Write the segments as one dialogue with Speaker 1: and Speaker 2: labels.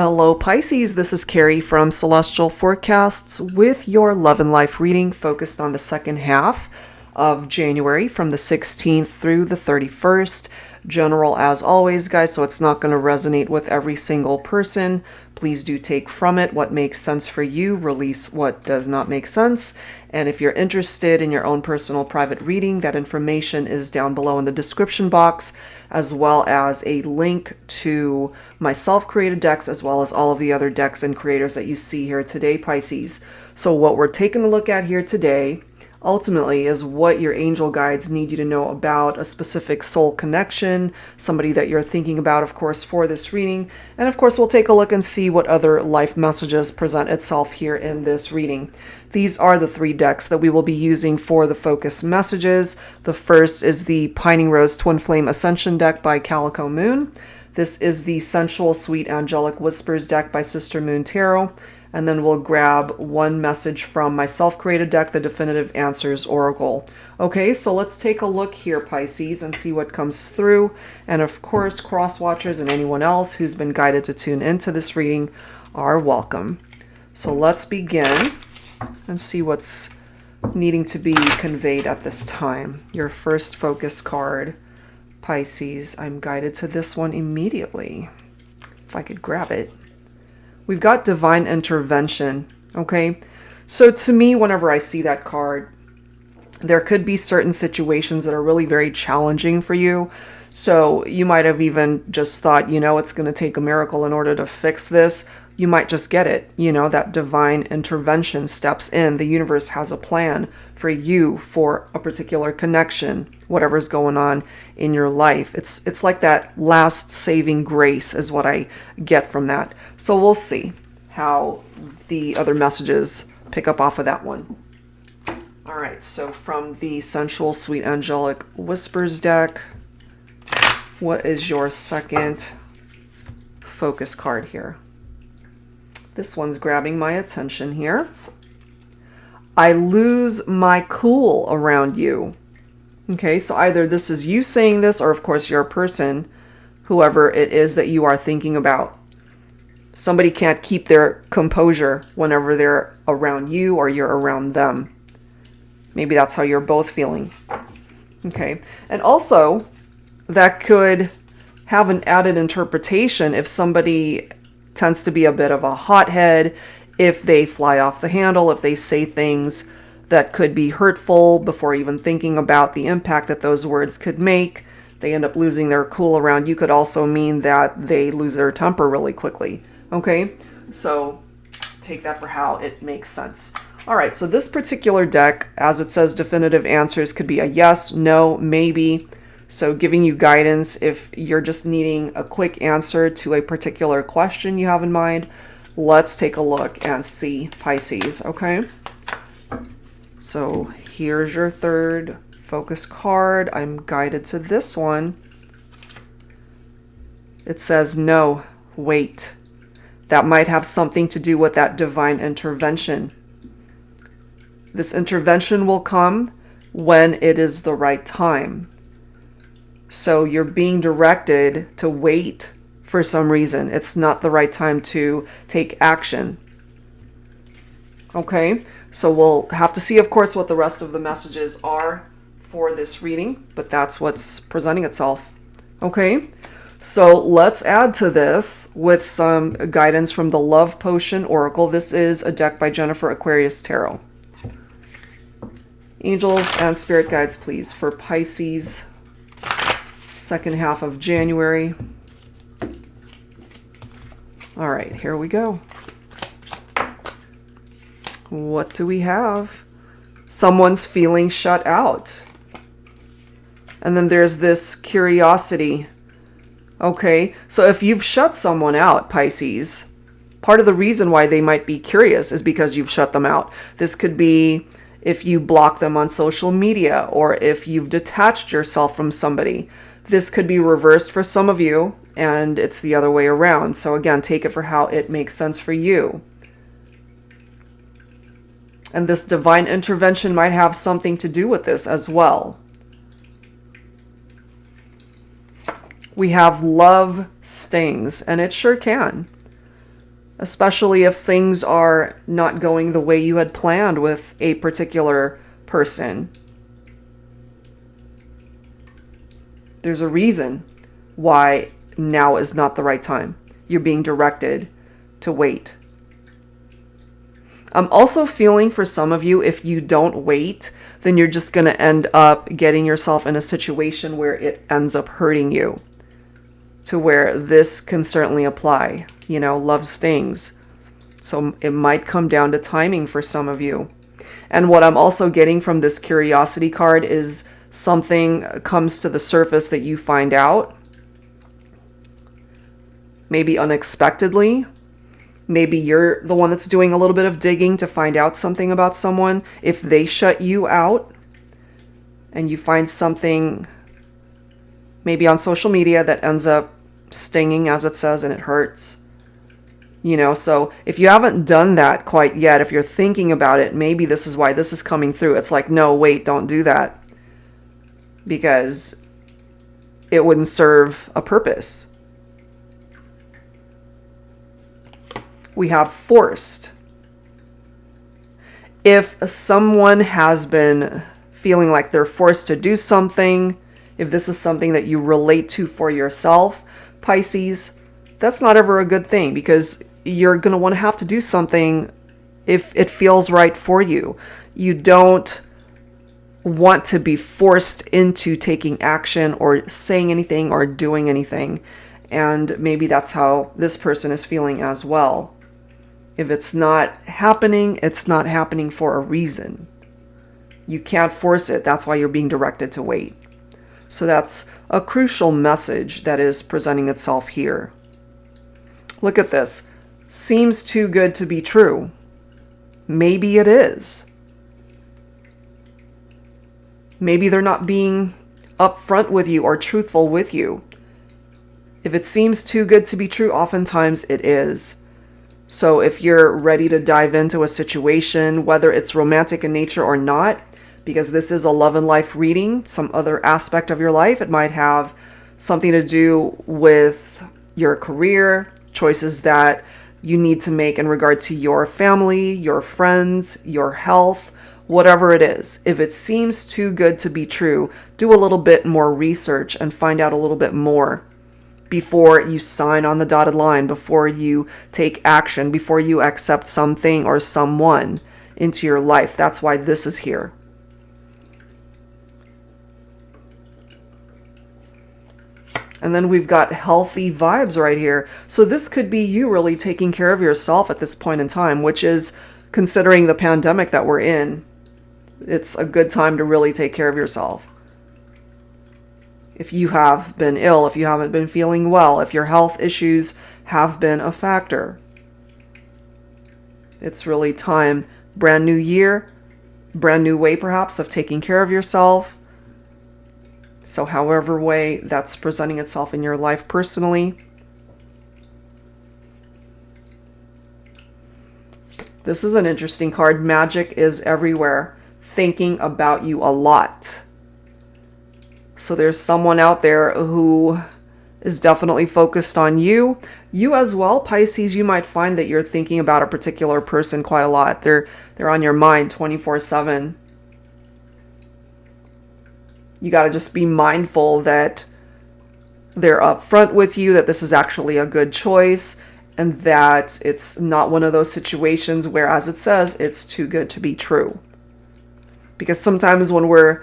Speaker 1: Hello Pisces, this is Carrie from Celestial Forecasts with your love and life reading focused on the second half of January from the 16th through the 31st. General as always, guys, so it's not going to resonate with every single person. Please do take from it what makes sense for you, release what does not make sense. And if you're interested in your own personal private reading, that information is down below in the description box, as well as a link to my self-created decks, as well as all of the other decks and creators that you see here today, Pisces. So what we're taking a look at here today ultimately is what your angel guides need you to know about a specific soul connection, somebody that you're thinking about, of course, for this reading. And of course, we'll take a look and see what other life messages present itself here in this reading. These are the three decks that we will be using for the focus messages. The first is the Pining Rose Twin Flame Ascension deck by Calico Moon. This is the Sensual Sweet Angelic Whispers deck by Sister Moon Tarot. And then we'll grab one message from my self-created deck, the Definitive Answers Oracle. Okay, so let's take a look here, Pisces, and see what comes through. And of course, cross-watchers and anyone else who's been guided to tune into this reading are welcome. So let's begin and see what's needing to be conveyed at this time. Your first focus card, Pisces. I'm guided to this one immediately. If I could grab it. We've got divine intervention, okay? So to me, whenever I see that card, there could be certain situations that are really very challenging for you. So you might have even just thought, it's going to take a miracle in order to fix this. You might just get it. That divine intervention steps in. The universe has a plan for you for a particular connection, whatever's going on in your life. It's like that last saving grace is what I get from that. So we'll see how the other messages pick up off of that one. All right, so from the Sensual Sweet Angelic Whispers deck, what is your second focus card here? This one's grabbing my attention here. I lose my cool around you. Okay, so either this is you saying this, or of course your person, whoever it is that you are thinking about. Somebody can't keep their composure whenever they're around you or you're around them. Maybe that's how you're both feeling. Okay, and also that could have an added interpretation if somebody tends to be a bit of a hothead, if they fly off the handle, if they say things that could be hurtful before even thinking about the impact that those words could make. They end up losing their cool around you. Could also mean that they lose their temper really quickly. Okay, so take that for how it makes sense. All right, so this particular deck, as it says, definitive answers could be a yes, no, maybe. So giving you guidance if you're just needing a quick answer to a particular question you have in mind. Let's take a look and see, Pisces, okay? So here's your third focus card. I'm guided to this one. It says, no, wait. That might have something to do with that divine intervention. This intervention will come when it is the right time. So you're being directed to wait for some reason. It's not the right time to take action. Okay, so we'll have to see, of course, what the rest of the messages are for this reading, but that's what's presenting itself. Okay, so let's add to this with some guidance from the Love Potion Oracle. This is a deck by Jennifer Aquarius Tarot. Angels and spirit guides, please, for Pisces, second half of January. All right, here we go. What do we have? Someone's feeling shut out. And then there's this curiosity. Okay, so if you've shut someone out, Pisces, part of the reason why they might be curious is because you've shut them out. This could be if you block them on social media, or if you've detached yourself from somebody. This could be reversed for some of you, and it's the other way around. So again, take it for how it makes sense for you. And this divine intervention might have something to do with this as well. We have love stings, and it sure can. especially if things are not going the way you had planned with a particular person. There's a reason why now is not the right time. You're being directed to wait. I'm also feeling for some of you, if you don't wait, then you're just going to end up getting yourself in a situation where it ends up hurting you. To where this can certainly apply. You know, love stings. So it might come down to timing for some of you. And what I'm also getting from this curiosity card is something comes to the surface that you find out. Maybe unexpectedly. Maybe you're the one that's doing a little bit of digging to find out something about someone. If they shut you out and you find something maybe on social media that ends up stinging, as it says, and it hurts. You know, so if you haven't done that quite yet, if you're thinking about it, maybe this is why this is coming through. It's like, no, wait, don't do that. Because it wouldn't serve a purpose. We have forced. If someone has been feeling like they're forced to do something, if this is something that you relate to for yourself, Pisces, that's not ever a good thing, because you're going to want to have to do something if it feels right for you. You don't want to be forced into taking action or saying anything or doing anything. And maybe that's how this person is feeling as well. If it's not happening, it's not happening for a reason. You can't force it. That's why you're being directed to wait. So that's a crucial message that is presenting itself here. Look at this. Seems too good to be true. Maybe it is. Maybe they're not being upfront with you or truthful with you. If it seems too good to be true, oftentimes it is. So if you're ready to dive into a situation, whether it's romantic in nature or not, because this is a love and life reading, some other aspect of your life, it might have something to do with your career, choices that you need to make in regard to your family, your friends, your health, whatever it is. If it seems too good to be true, do a little bit more research and find out a little bit more before you sign on the dotted line, before you take action, before you accept something or someone into your life. That's why this is here. And then we've got healthy vibes right here. So this could be you really taking care of yourself at this point in time, which is, considering the pandemic that we're in, it's a good time to really take care of yourself. If you have been ill, if you haven't been feeling well, if your health issues have been a factor, it's really time. Brand new year, brand new way perhaps of taking care of yourself. So however way that's presenting itself in your life personally. This is an interesting card. Magic is everywhere. Thinking about you a lot. So there's someone out there who is definitely focused on you. You as well, Pisces, you might find that you're thinking about a particular person quite a lot. They're on your mind 24/7. You got to just be mindful that they're upfront with you, that this is actually a good choice, and that it's not one of those situations where, as it says, it's too good to be true. Because sometimes when we're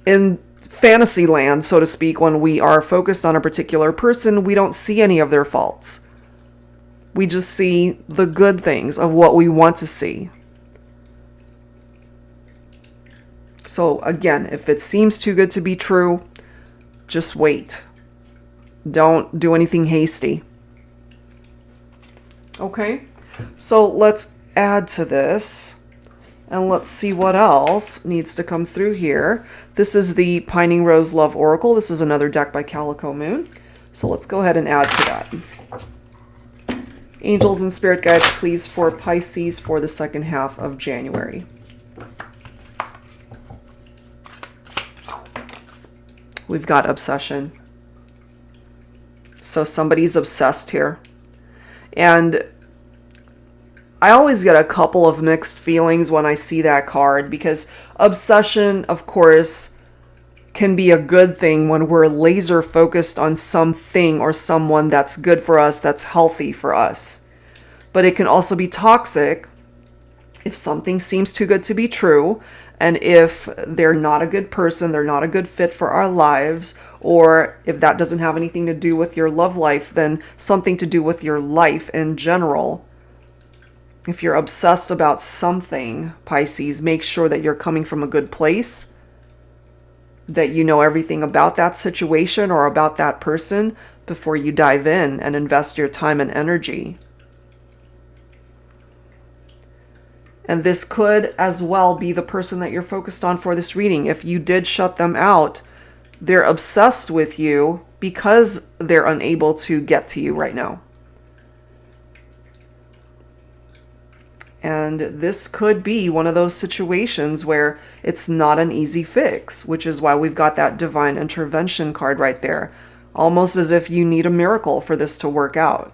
Speaker 1: in Fantasyland, so to speak, when we are focused on a particular person, we don't see any of their faults. We just see the good things of what we want to see. So again, if it seems too good to be true, just wait. Don't do anything hasty. Okay, so let's add to this. And let's see what else needs to come through here. This is the Pining Rose Love Oracle. This is another deck by Calico Moon. So let's go ahead and add to that. Angels and Spirit Guides, please, for Pisces for the second half of January. We've got obsession. So somebody's obsessed here. And I always get a couple of mixed feelings when I see that card, because obsession, of course, can be a good thing when we're laser focused on something or someone that's good for us, that's healthy for us. But it can also be toxic if something seems too good to be true, and if they're not a good person, they're not a good fit for our lives, or if that doesn't have anything to do with your love life, then something to do with your life in general. If you're obsessed about something, Pisces, make sure that you're coming from a good place, that you know everything about that situation or about that person before you dive in and invest your time and energy. And this could as well be the person that you're focused on for this reading. If you did shut them out, they're obsessed with you because they're unable to get to you right now. And this could be one of those situations where it's not an easy fix, which is why we've got that divine intervention card right there. Almost as if you need a miracle for this to work out.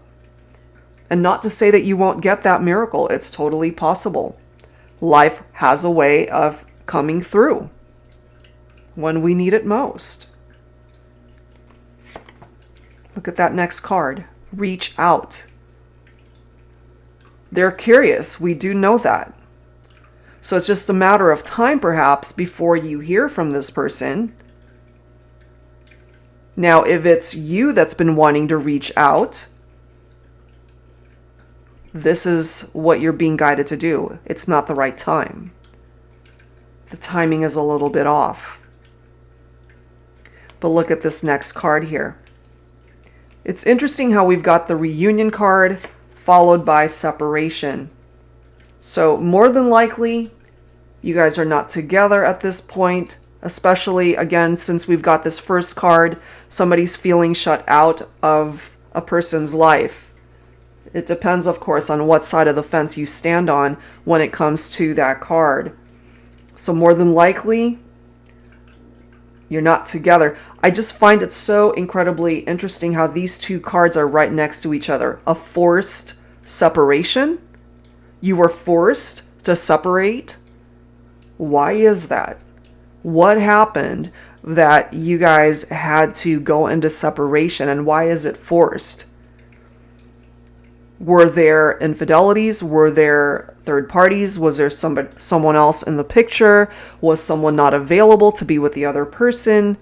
Speaker 1: And not to say that you won't get that miracle. It's totally possible. Life has a way of coming through when we need it most. Look at that next card. Reach out. They're curious. We do know that. So it's just a matter of time, perhaps, before you hear from this person. Now, if it's you that's been wanting to reach out, this is what you're being guided to do. It's not the right time. The timing is a little bit off. But look at this next card here. It's interesting how we've got the reunion card followed by separation. So more than likely, you guys are not together at this point, especially, again, since we've got this first card, somebody's feeling shut out of a person's life. It depends, of course, on what side of the fence you stand on when it comes to that card. So more than likely, you're not together. I just find it so incredibly interesting how these two cards are right next to each other. A forced separation. You were forced to separate. Why is that? What happened that you guys had to go into separation, and why is it forced? Were there infidelities? Were there third parties? Was there someone else in the picture? Was someone not available to be with the other person?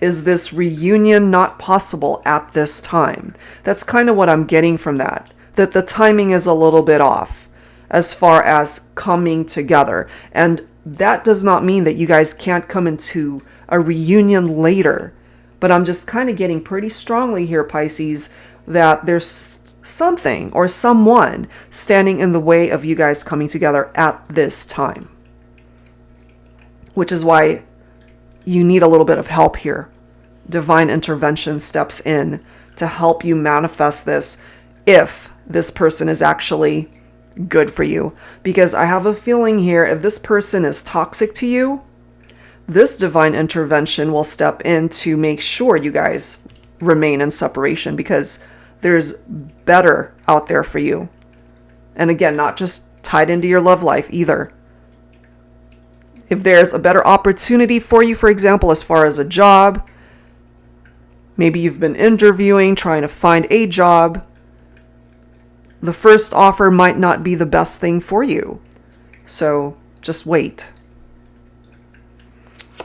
Speaker 1: Is this reunion not possible at this time? That's kind of what I'm getting from that. That the timing is a little bit off as far as coming together. And that does not mean that you guys can't come into a reunion later. But I'm just kind of getting pretty strongly here, Pisces, that there's something or someone standing in the way of you guys coming together at this time. Which is why you need a little bit of help here. Divine intervention steps in to help you manifest this if this person is actually good for you. Because I have a feeling here, if this person is toxic to you, this divine intervention will step in to make sure you guys remain in separation, because there's better out there for you. And again, not just tied into your love life either. If there's a better opportunity for you, for example, as far as a job, maybe you've been interviewing, trying to find a job, the first offer might not be the best thing for you. So just wait.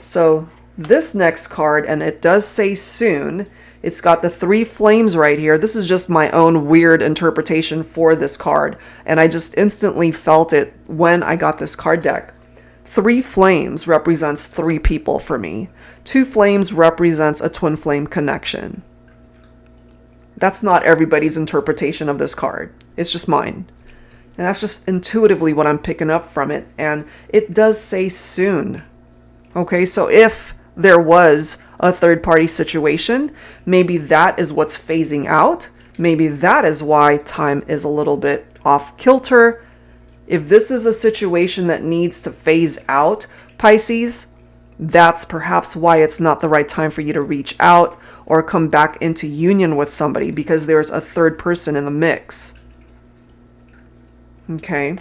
Speaker 1: So this next card, and it does say soon, it's got the 3 flames right here. This is just my own weird interpretation for this card, and I just instantly felt it when I got this card deck. 3 flames represents 3 people for me. 2 flames represents a twin flame connection. That's not everybody's interpretation of this card. It's just mine. And that's just intuitively what I'm picking up from it. And it does say soon. Okay, so if there was a third-party situation, maybe that is what's phasing out. Maybe that is why time is a little bit off kilter. If this is a situation that needs to phase out, Pisces, That's perhaps why it's not the right time for you to reach out or come back into union with somebody, because there's a third person in the mix. Okay.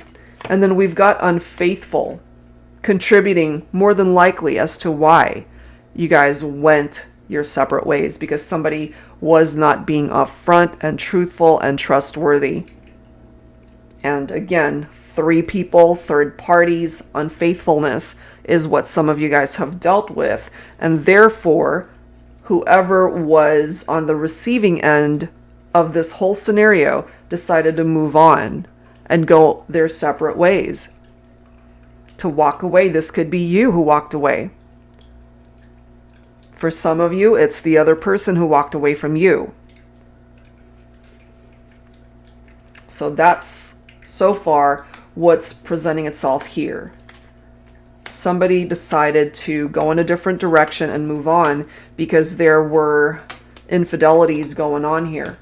Speaker 1: And then we've got unfaithful, contributing more than likely as to why you guys went your separate ways, because somebody was not being upfront and truthful and trustworthy. And again, 3 people, third parties, unfaithfulness is what some of you guys have dealt with. And therefore, whoever was on the receiving end of this whole scenario decided to move on and go their separate ways. To walk away, this could be you who walked away. For some of you, it's the other person who walked away from you. So that's so far what's presenting itself here. Somebody decided to go in a different direction and move on because there were infidelities going on here.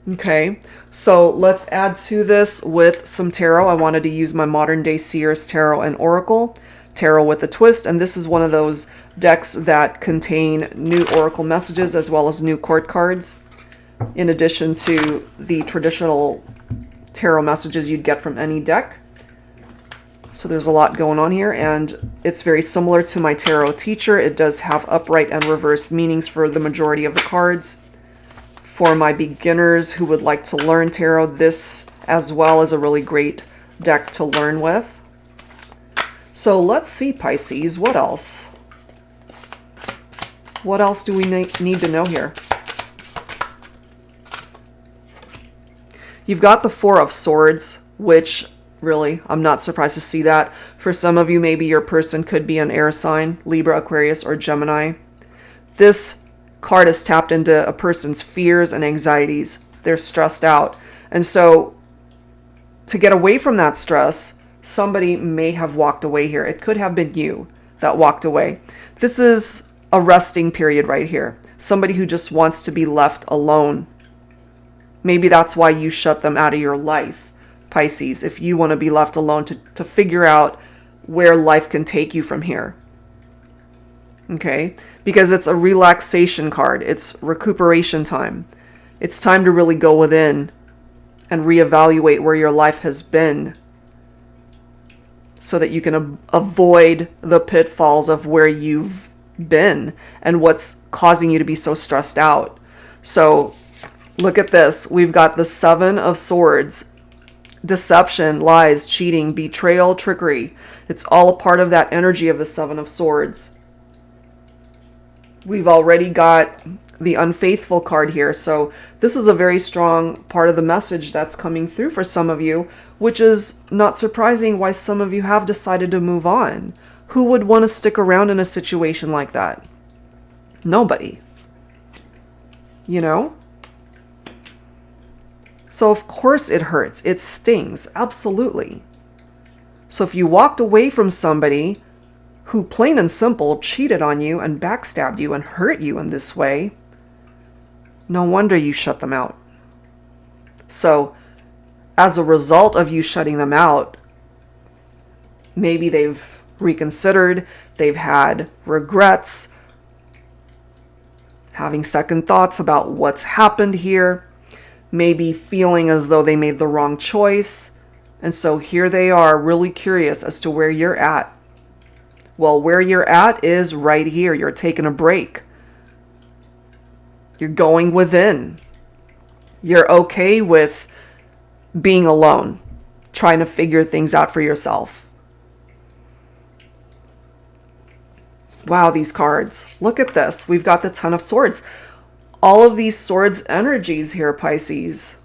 Speaker 1: Okay, so let's add to this with some tarot. I wanted to use my modern day Seers Tarot and Oracle. Tarot with a twist, and this is one of those decks that contain new oracle messages as well as new court cards, in addition to the traditional tarot messages you'd get from any deck. So there's a lot going on here, and it's very similar to my tarot teacher. It does have upright and reversed meanings for the majority of the cards. For my beginners who would like to learn tarot, this as well is a really great deck to learn with. So let's see, Pisces, what else? What else do we need to know here? You've got the Four of Swords, which really, I'm not surprised to see that. For some of you, maybe your person could be an air sign, Libra, Aquarius, or Gemini. This card is tapped into a person's fears and anxieties. They're stressed out. And so to get away from that stress, somebody may have walked away here. It could have been you that walked away. This is a resting period right here. Somebody who just wants to be left alone. Maybe that's why you shut them out of your life, Pisces, if you want to be left alone to figure out where life can take you from here. Okay? Because it's a relaxation card. It's recuperation time. It's time to really go within and reevaluate where your life has been, so that you can avoid the pitfalls of where you've been and what's causing you to be so stressed out. So look at this. We've got the Seven of Swords. Deception, lies, cheating, betrayal, trickery. It's all a part of that energy of the Seven of Swords. We've already got the unfaithful card here. So this is a very strong part of the message that's coming through for some of you, which is not surprising why some of you have decided to move on. Who would want to stick around in a situation like that? Nobody. You know? So of course it hurts. It stings. Absolutely. So if you walked away from somebody who plain and simple cheated on you and backstabbed you and hurt you in this way, no wonder you shut them out. So as a result of you shutting them out, maybe they've reconsidered, they've had regrets, having second thoughts about what's happened here, maybe feeling as though they made the wrong choice. And so here they are, really curious as to where you're at. Well, where you're at is right here. You're taking a break. You're going within. You're okay with being alone, trying to figure things out for yourself. Wow, these cards. Look at this. We've got the Ten of Swords. All of these swords energies here, Pisces.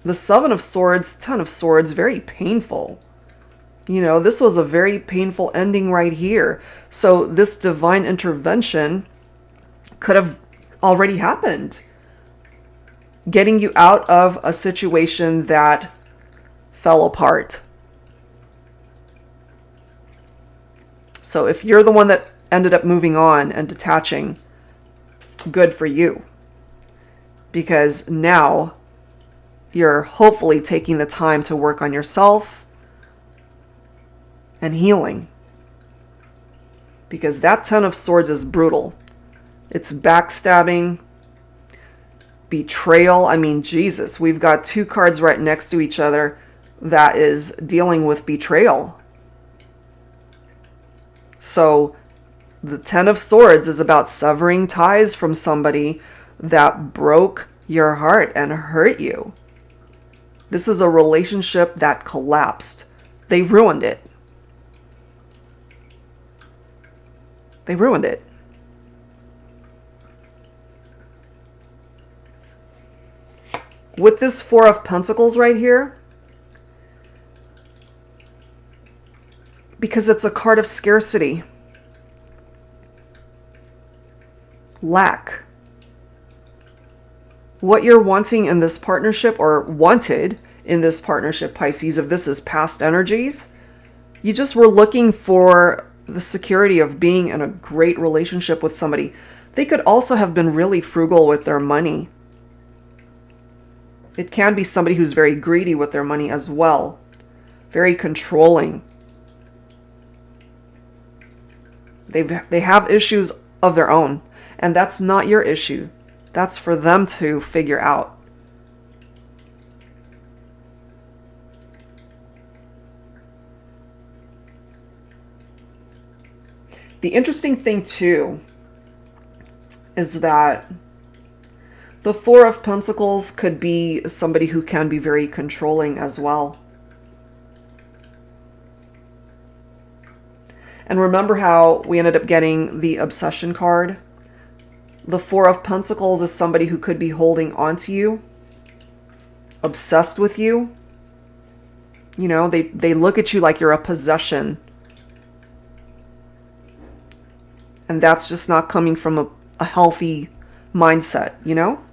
Speaker 1: The Seven of Swords, Ten of Swords, very painful. You know, this was a very painful ending right here. So this divine intervention could have already happened, getting you out of a situation that fell apart. So if you're the one that ended up moving on and detaching, good for you. Because now you're hopefully taking the time to work on yourself and healing. because that Ten of Swords is brutal. It's backstabbing, betrayal. I mean, Jesus, we've got two cards right next to each other that is dealing with betrayal. So the Ten of Swords is about severing ties from somebody that broke your heart and hurt you. This is a relationship that collapsed. They ruined it. They ruined it. With this Four of Pentacles right here, because it's a card of scarcity, lack. What you're wanting in this partnership, or wanted in this partnership, Pisces, if this is past energies, you just were looking for the security of being in a great relationship with somebody. They could also have been really frugal with their money. It can be somebody who's very greedy with their money as well. Very controlling. They have issues of their own, and that's not your issue. That's for them to figure out. The interesting thing too is that the Four of Pentacles could be somebody who can be very controlling as well. And remember how we ended up getting the Obsession card? The Four of Pentacles is somebody who could be holding on to you, obsessed with you. You know, they look at you like you're a possession. And that's just not coming from a healthy mindset, you know?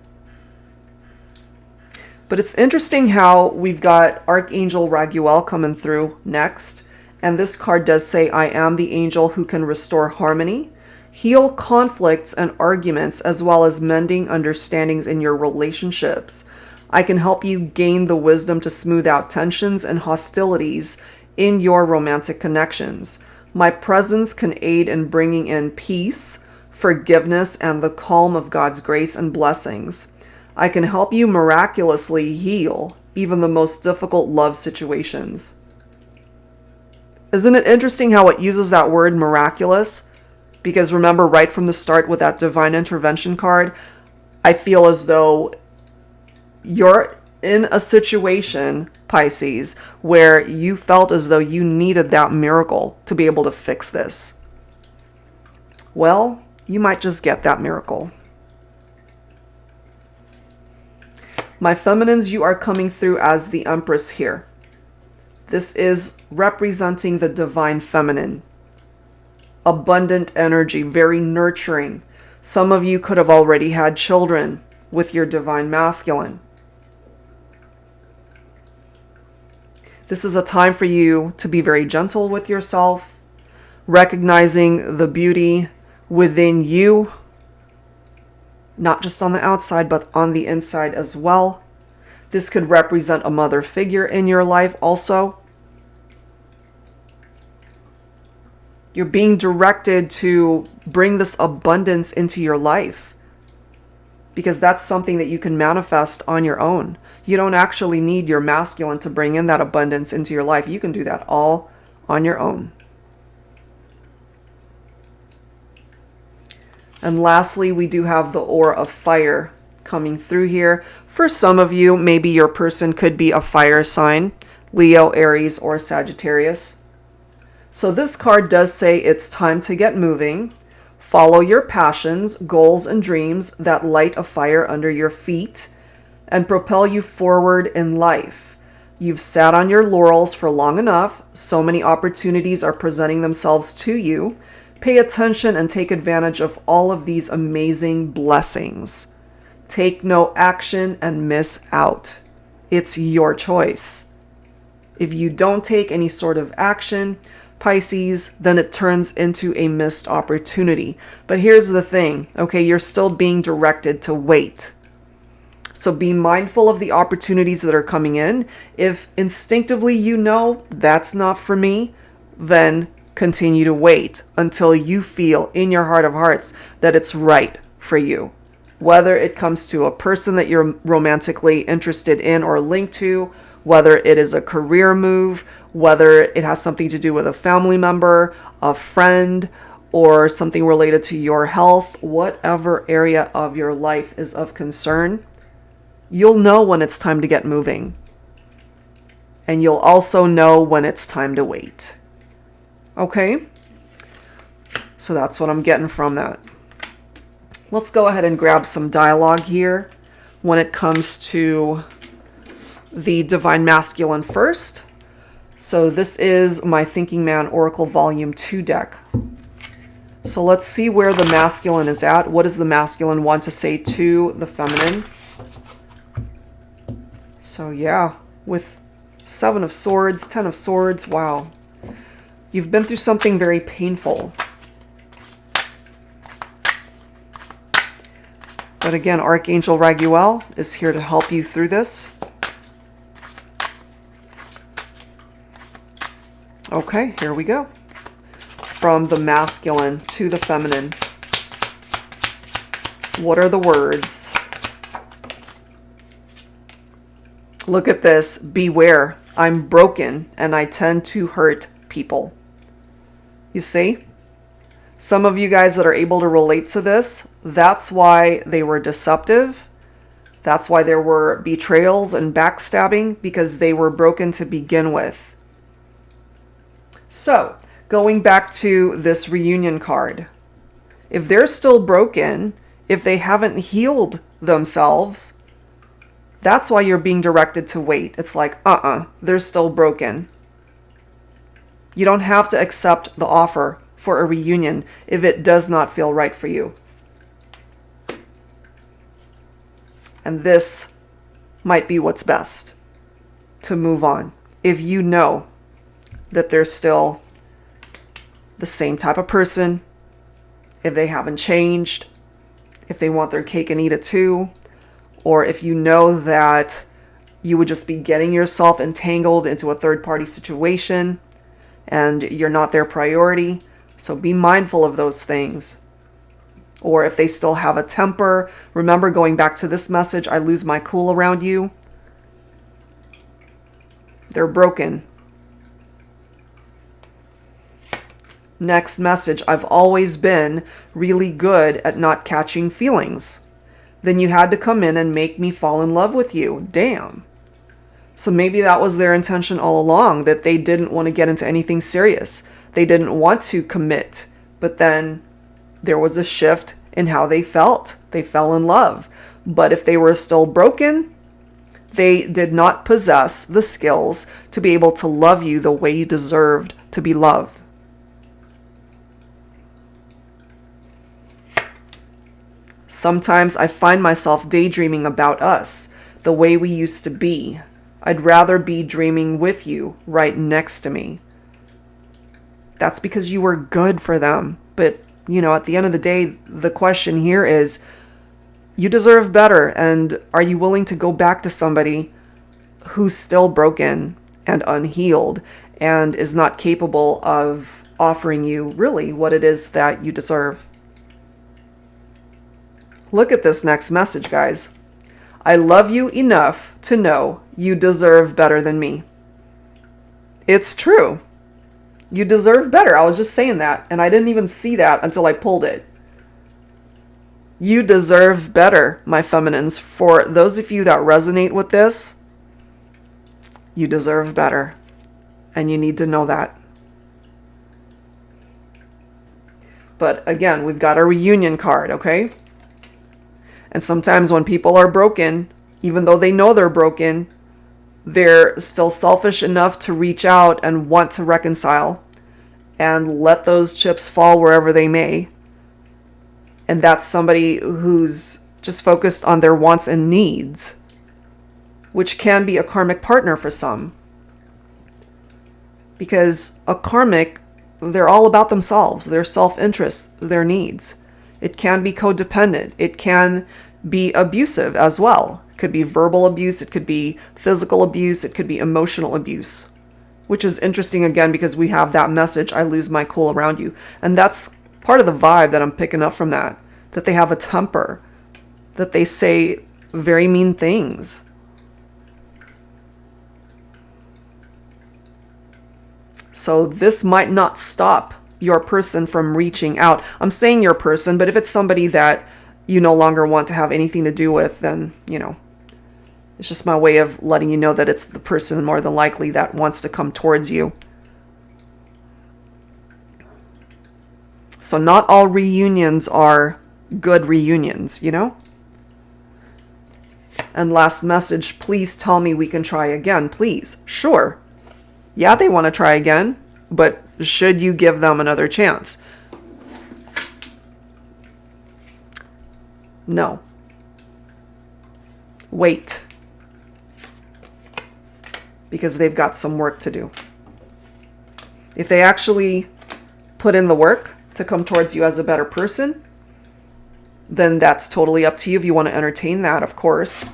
Speaker 1: But it's interesting how we've got Archangel Raguel coming through next. And this card does say, I am the angel who can restore harmony, heal conflicts and arguments, as well as mending understandings in your relationships. I can help you gain the wisdom to smooth out tensions and hostilities in your romantic connections. My presence can aid in bringing in peace, forgiveness, and the calm of God's grace and blessings. I can help you miraculously heal even the most difficult love situations. Isn't it interesting how it uses that word miraculous? Because remember, right from the start with that divine intervention card, I feel as though you're in a situation, Pisces, where you felt as though you needed that miracle to be able to fix this. Well, you might just get that miracle. My feminines, you are coming through as the Empress here. This is representing the divine feminine. Abundant energy, very nurturing. Some of you could have already had children with your divine masculine. This is a time for you to be very gentle with yourself, recognizing the beauty within you, not just on the outside, but on the inside as well. This could represent a mother figure in your life also. You're being directed to bring this abundance into your life, because that's something that you can manifest on your own. You don't actually need your masculine to bring in that abundance into your life. You can do that all on your own. And lastly, we do have the Aura of Fire coming through here. For some of you, maybe your person could be a fire sign, Leo, Aries, or Sagittarius. So this card does say it's time to get moving. Follow your passions, goals, and dreams that light a fire under your feet and propel you forward in life. You've sat on your laurels for long enough. So many opportunities are presenting themselves to you. Pay attention and take advantage of all of these amazing blessings. Take no action and miss out. It's your choice. If you don't take any sort of action, Pisces, then it turns into a missed opportunity. But here's the thing, okay, you're still being directed to wait. So be mindful of the opportunities that are coming in. If instinctively you know that's not for me, then continue to wait until you feel in your heart of hearts that it's right for you. Whether it comes to a person that you're romantically interested in or linked to, whether it is a career move, whether it has something to do with a family member, a friend, or something related to your health, whatever area of your life is of concern, you'll know when it's time to get moving. And you'll also know when it's time to wait. Okay? So that's what I'm getting from that. Let's go ahead and grab some dialogue here when it comes to the Divine Masculine first. So this is my Thinking Man Oracle Volume 2 deck. So let's see where the masculine is at. What does the masculine want to say to the feminine? So yeah, with 7 of Swords, 10 of Swords, wow. You've been through something very painful. But again, Archangel Raguel is here to help you through this. Okay, here we go. From the masculine to the feminine. What are the words? Look at this. Beware. I'm broken and I tend to hurt people. You see? Some of you guys that are able to relate to this, that's why they were deceptive. That's why there were betrayals and backstabbing, because they were broken to begin with. So, going back to this reunion card, if they're still broken, if they haven't healed themselves, that's why you're being directed to wait. It's like, they're still broken. You don't have to accept the offer for a reunion if it does not feel right for you. And this might be what's best to move on. If you know that they're still the same type of person, if they haven't changed, if they want their cake and eat it too, or if you know that you would just be getting yourself entangled into a third-party situation and you're not their priority. So be mindful of those things. Or if they still have a temper, remember, going back to this message, I lose my cool around you. They're broken. Next message, I've always been really good at not catching feelings. Then you had to come in and make me fall in love with you. Damn. So maybe that was their intention all along, that they didn't want to get into anything serious. They didn't want to commit. But then there was a shift in how they felt. They fell in love. But if they were still broken, they did not possess the skills to be able to love you the way you deserved to be loved. Sometimes I find myself daydreaming about us, the way we used to be. I'd rather be dreaming with you right next to me. That's because you were good for them. But, you know, at the end of the day, the question here is, you deserve better. And are you willing to go back to somebody who's still broken and unhealed and is not capable of offering you really what it is that you deserve? Look at this next message, guys. I love you enough to know you deserve better than me. It's true. You deserve better. I was just saying that, and I didn't even see that until I pulled it. You deserve better, my feminines. For those of you that resonate with this, you deserve better. And you need to know that. But again, we've got a reunion card, okay? And sometimes when people are broken, even though they know they're broken, they're still selfish enough to reach out and want to reconcile and let those chips fall wherever they may. And that's somebody who's just focused on their wants and needs, which can be a karmic partner for some. Because a karmic, they're all about themselves, their self-interest, their needs. It can be codependent. It can be abusive as well. It could be verbal abuse. It could be physical abuse. It could be emotional abuse. which is interesting again because we have that message, I lose my cool around you. And that's part of the vibe that I'm picking up from that they have a temper, that they say very mean things. So this might not stop your person from reaching out. I'm saying your person, but if it's somebody that you no longer want to have anything to do with, then, you know, it's just my way of letting you know that it's the person more than likely that wants to come towards you. So not all reunions are good reunions, you know? And last message, please tell me we can try again, please. Sure. Yeah, they want to try again, but should you give them another chance? No. Wait. Because they've got some work to do. If they actually put in the work to come towards you as a better person, then that's totally up to you if you want to entertain that, of course.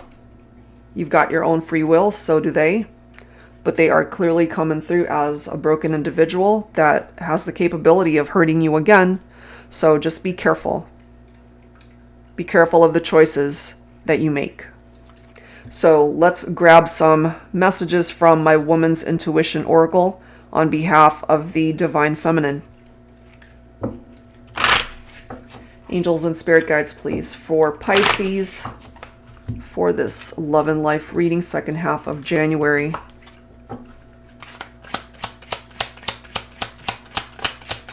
Speaker 1: You've got your own free will, so do they. But they are clearly coming through as a broken individual that has the capability of hurting you again. So just be careful. Be careful of the choices that you make. So let's grab some messages from my Woman's Intuition Oracle on behalf of the Divine Feminine. Angels and spirit guides, please, for Pisces, for this love and life reading, second half of January.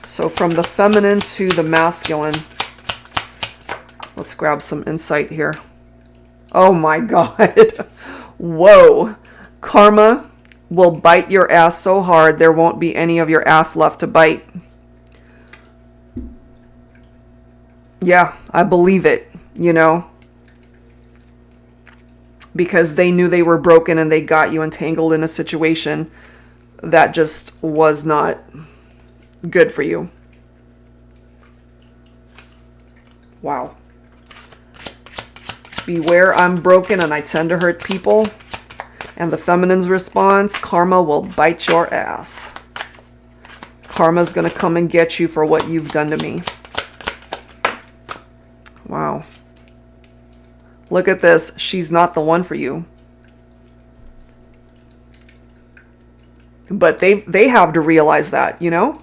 Speaker 1: So from the feminine to the masculine, let's grab some insight here. Oh my God. Whoa. Karma will bite your ass so hard there won't be any of your ass left to bite. Yeah, I believe it, you know. Because they knew they were broken and they got you entangled in a situation that just was not good for you. Wow. Beware, I'm broken and I tend to hurt people. And the feminine's response, karma will bite your ass. Karma's going to come and get you for what you've done to me. Wow. Look at this. She's not the one for you. But they have to realize that, you know?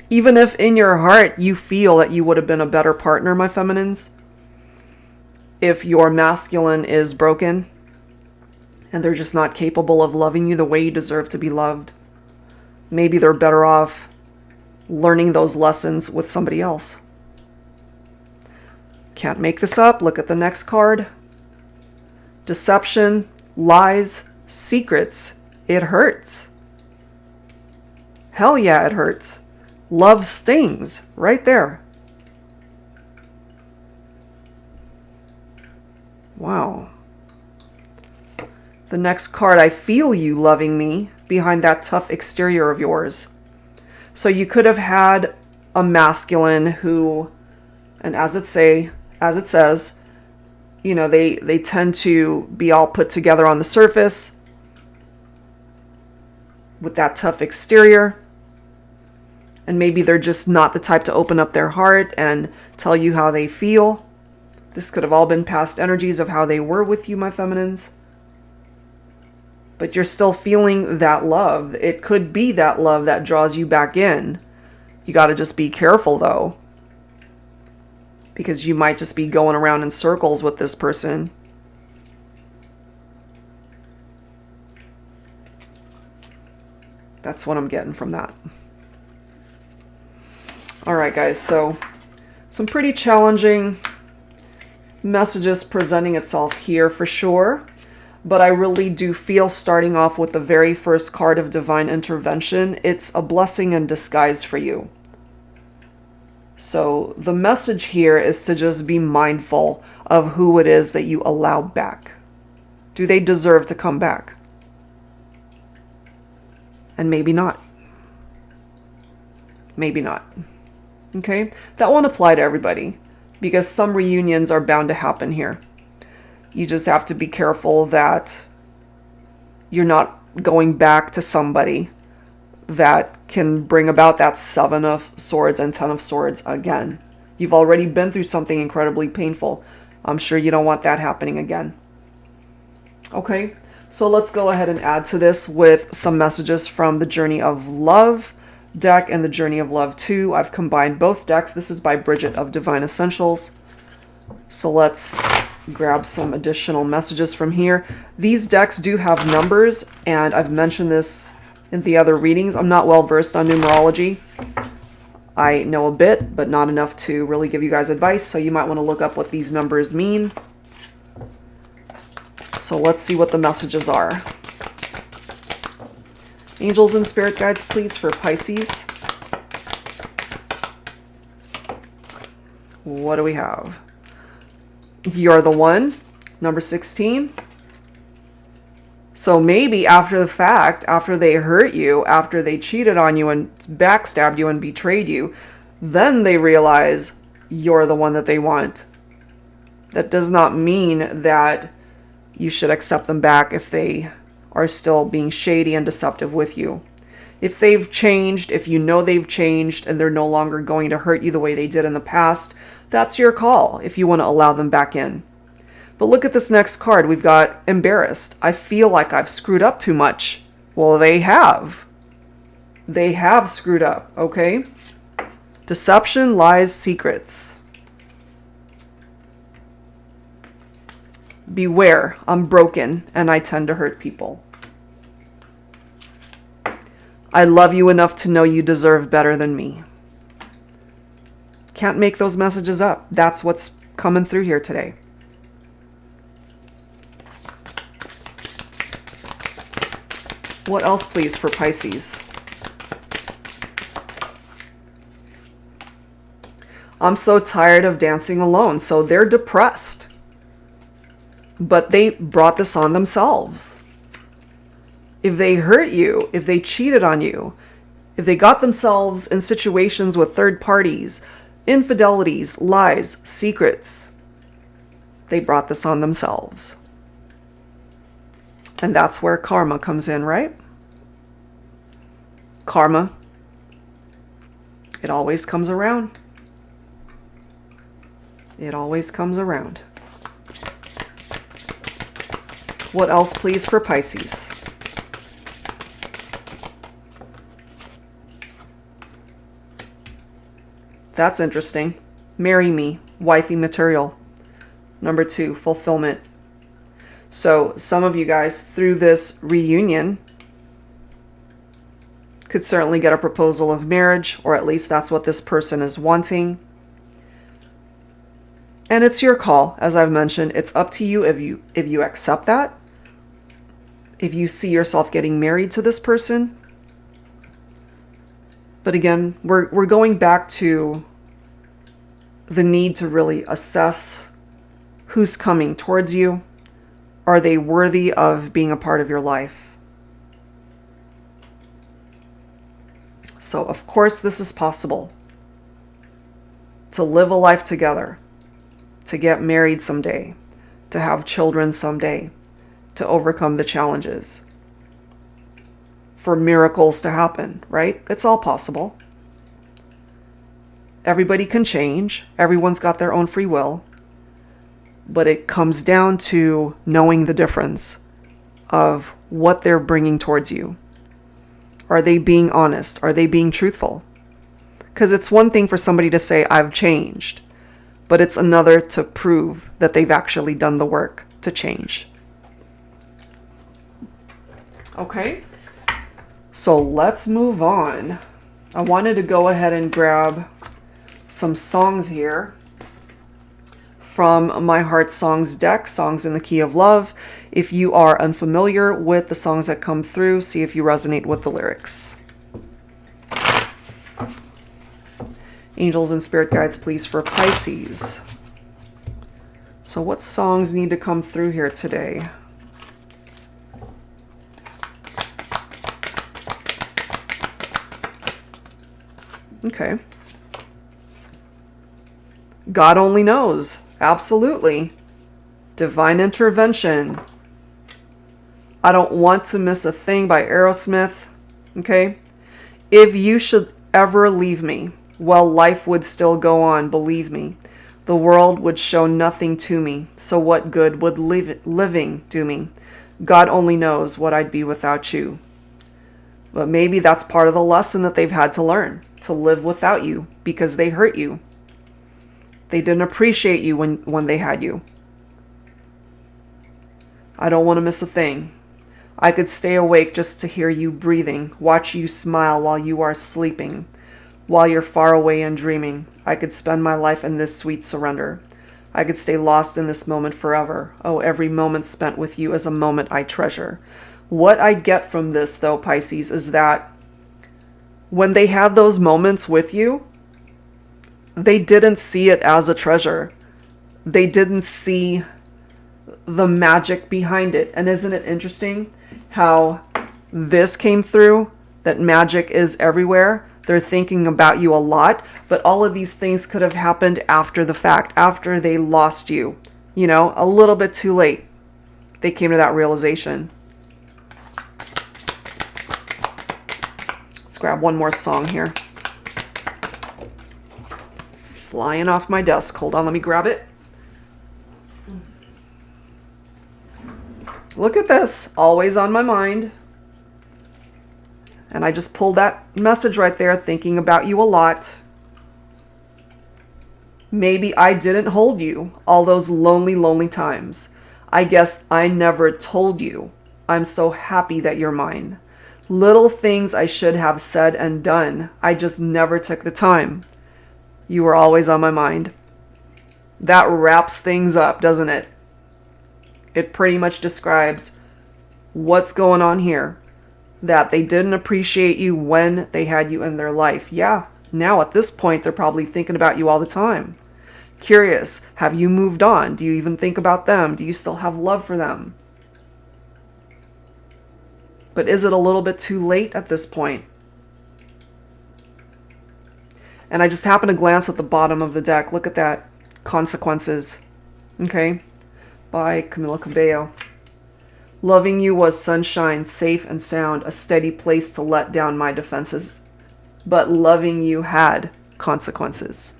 Speaker 1: Even if in your heart you feel that you would have been a better partner, my feminines, if your masculine is broken and they're just not capable of loving you the way you deserve to be loved, maybe they're better off learning those lessons with somebody else. Can't make this up. Look at the next card. Deception, lies, secrets. It hurts. Hell yeah, it hurts. Love stings right there. Wow. The next card, I feel you loving me behind that tough exterior of yours. So you could have had a masculine who, and as it says, you know, they tend to be all put together on the surface with that tough exterior. And maybe they're just not the type to open up their heart and tell you how they feel. This could have all been past energies of how they were with you, my feminines. But you're still feeling that love. It could be that love that draws you back in. You got to just be careful, though. Because you might just be going around in circles with this person. That's what I'm getting from that. Alright guys, so some pretty challenging messages presenting itself here for sure. But I really do feel, starting off with the very first card of Divine Intervention, it's a blessing in disguise for you. So the message here is to just be mindful of who it is that you allow back. Do they deserve to come back? And maybe not. Maybe not. Okay? That won't apply to everybody, because some reunions are bound to happen here. You just have to be careful that you're not going back to somebody that can bring about that 7 of Swords and 10 of Swords again. You've already been through something incredibly painful. I'm sure you don't want that happening again. Okay, so let's go ahead and add to this with some messages from the Journey of Love deck and the Journey of Love 2. I've combined both decks. This is by Bridget of Divine Essentials. So let's grab some additional messages from here. These decks do have numbers, and I've mentioned this in the other readings. I'm not well versed on numerology. I know a bit, but not enough to really give you guys advice, so you might want to look up what these numbers mean. So let's see what the messages are. Angels and spirit guides, please, for Pisces. What do we have? You're the one, number 16. So maybe after the fact, after they hurt you, after they cheated on you and backstabbed you and betrayed you, then they realize you're the one that they want. That does not mean that you should accept them back if they are still being shady and deceptive with you. If they've changed, if you know they've changed and they're no longer going to hurt you the way they did in the past, that's your call if you want to allow them back in. But look at this next card. We've got embarrassed. I feel like I've screwed up too much. Well, they have. They have screwed up, okay? Deception, lies, secrets. Beware, I'm broken and I tend to hurt people. I love you enough to know you deserve better than me. Can't make those messages up. That's what's coming through here today. What else, please, for Pisces? I'm so tired of dancing alone. So they're depressed. But they brought this on themselves. If they hurt you, if they cheated on you, if they got themselves in situations with third parties, infidelities, lies, secrets, they brought this on themselves. And that's where karma comes in, right? Karma. It always comes around. It always comes around. What else, please, for Pisces? That's interesting. Marry me, wifey material. Number 2, fulfillment. So some of you guys, through this reunion, could certainly get a proposal of marriage, or at least that's what this person is wanting. And it's your call, as I've mentioned. It's up to you if you accept that. If you see yourself getting married to this person. But again, we're going back to the need to really assess who's coming towards you. Are they worthy of being a part of your life? So, of course, this is possible. To live a life together. To get married someday. To have children someday. To overcome the challenges. For miracles to happen, right? It's all possible. Everybody can change. Everyone's got their own free will. But it comes down to knowing the difference of what they're bringing towards you. Are they being honest? Are they being truthful? Because it's one thing for somebody to say, I've changed. But it's another to prove that they've actually done the work to change. Okay? So let's move on. I wanted to go ahead and grab some songs here from my Heart Songs deck, Songs in the Key of Love. If you are unfamiliar with the songs that come through, see if you resonate with the lyrics. Angels and spirit guides, please, for Pisces. So what songs need to come through here today? Okay. God only knows. Absolutely. Divine Intervention. I Don't Want to Miss a Thing by Aerosmith. Okay? If you should ever leave me, well, life would still go on, believe me. The world would show nothing to me, so what good would living do me? God only knows what I'd be without you. But maybe that's part of the lesson that they've had to learn, to live without you, because they hurt you. They didn't appreciate you when they had you. I don't want to miss a thing. I could stay awake just to hear you breathing, watch you smile while you are sleeping. While you're far away and dreaming, I could spend my life in this sweet surrender. I could stay lost in this moment forever. Oh, every moment spent with you is a moment I treasure. What I get from this, though, Pisces, is that when they had those moments with you, they didn't see it as a treasure. They didn't see the magic behind it. And isn't it interesting how this came through, that magic is everywhere? They're thinking about you a lot, but all of these things could have happened after the fact, after they lost you. You know, a little bit too late. They came to that realization. Let's grab one more song here. Flying off my desk. Hold on, let me grab it. Look at this. Always on my mind. And I just pulled that message right there, thinking about you a lot. Maybe I didn't hold you all those lonely, lonely times. I guess I never told you. I'm so happy that you're mine. Little things I should have said and done. I just never took the time. You were always on my mind. That wraps things up, doesn't it? It pretty much describes what's going on here. That they didn't appreciate you when they had you in their life. Yeah, now at this point, they're probably thinking about you all the time. Curious, have you moved on? Do you even think about them? Do you still have love for them? But is it a little bit too late at this point? And I just happened to glance at the bottom of the deck. Look at that. Consequences. Okay? By Camila Cabello. Loving you was sunshine, safe and sound, a steady place to let down my defenses. But loving you had consequences.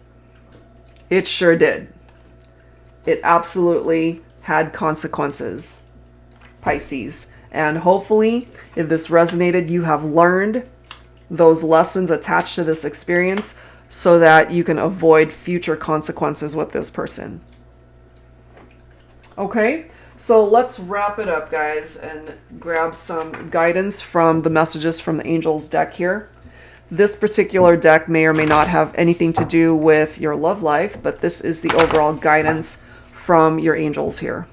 Speaker 1: It sure did. It absolutely had consequences, Pisces. And hopefully, if this resonated, you have learned those lessons attached to this experience so that you can avoid future consequences with this person. Okay? So let's wrap it up, guys, and grab some guidance from the messages from the Angels deck here. This particular deck may or may not have anything to do with your love life, but this is the overall guidance from your angels here.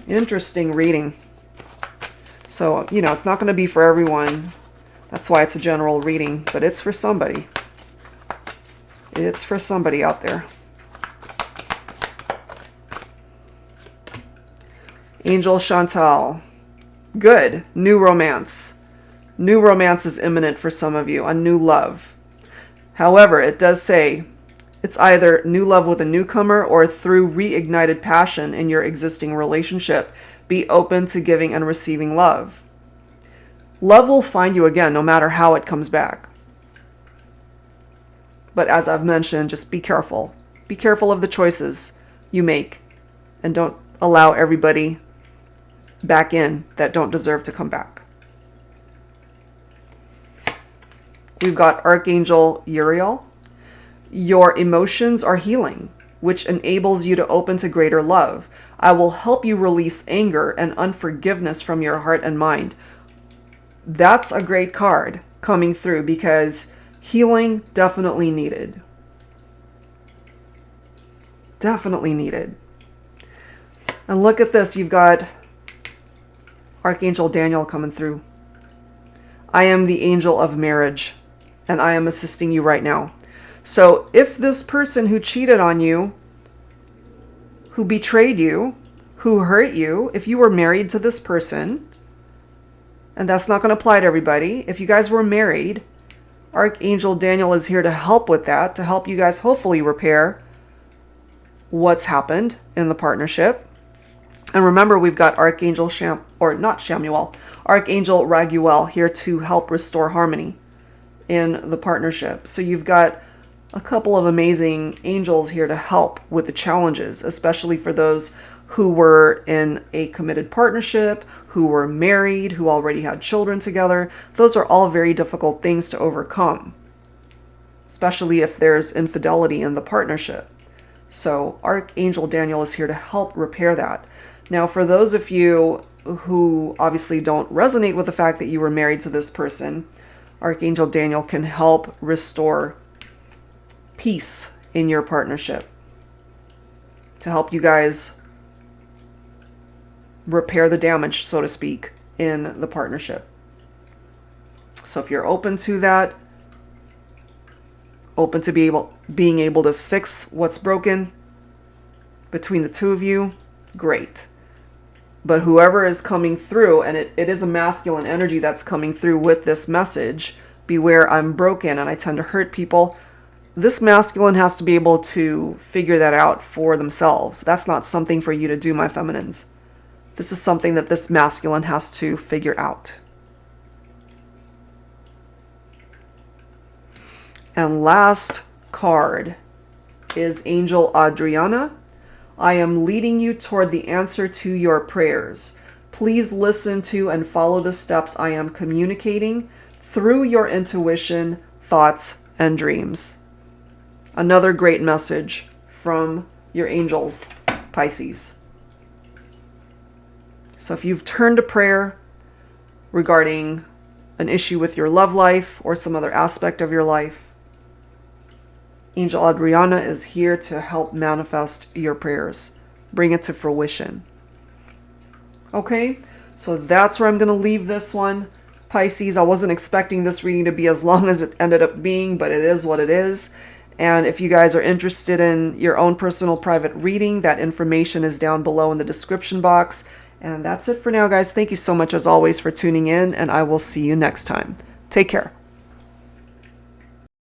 Speaker 1: Interesting reading. So, you know, it's not going to be for everyone. That's why it's a general reading, but it's for somebody. It's for somebody out there. Angel Chantal. Good. New romance. New romance is imminent for some of you. A new love. However, it does say it's either new love with a newcomer or through reignited passion in your existing relationship. Be open to giving and receiving love. Love will find you again no matter how it comes back. But as I've mentioned, just be careful. Be careful of the choices you make. And don't allow everybody back in that don't deserve to come back. We've got Archangel Uriel. Your emotions are healing, which enables you to open to greater love. I will help you release anger and unforgiveness from your heart and mind. That's a great card coming through because healing definitely needed. Definitely needed. And look at this. You've got Archangel Daniel coming through. I am the angel of marriage, and I am assisting you right now. So if this person who cheated on you, who betrayed you, who hurt you, if you were married to this person, and that's not going to apply to everybody, if you guys were married, Archangel Daniel is here to help with that, to help you guys hopefully repair what's happened in the partnership. And remember, we've got Archangel Archangel Raguel here to help restore harmony in the partnership. So you've got a couple of amazing angels here to help with the challenges, especially for those who were in a committed partnership, who were married, who already had children together. Those are all very difficult things to overcome, especially if there's infidelity in the partnership. So Archangel Daniel is here to help repair that. Now, for those of you who obviously don't resonate with the fact that you were married to this person, Archangel Daniel can help restore peace in your partnership, to help you guys repair the damage, so to speak, in the partnership. So if you're open to that, open to being able to fix what's broken between the two of you, great. But whoever is coming through, and it is a masculine energy that's coming through with this message, beware, I'm broken and I tend to hurt people. This masculine has to be able to figure that out for themselves. That's not something for you to do, my feminines. This is something that this masculine has to figure out. And last card is Angel Adriana. I am leading you toward the answer to your prayers. Please listen to and follow the steps I am communicating through your intuition, thoughts, and dreams. Another great message from your angels, Pisces. So if you've turned to prayer regarding an issue with your love life or some other aspect of your life, Angel Adriana is here to help manifest your prayers. Bring it to fruition. Okay, so that's where I'm going to leave this one. Pisces, I wasn't expecting this reading to be as long as it ended up being, but it is what it is. And if you guys are interested in your own personal private reading, that information is down below in the description box. And that's it for now, guys. Thank you so much, as always, for tuning in, and I will see you next time. Take care.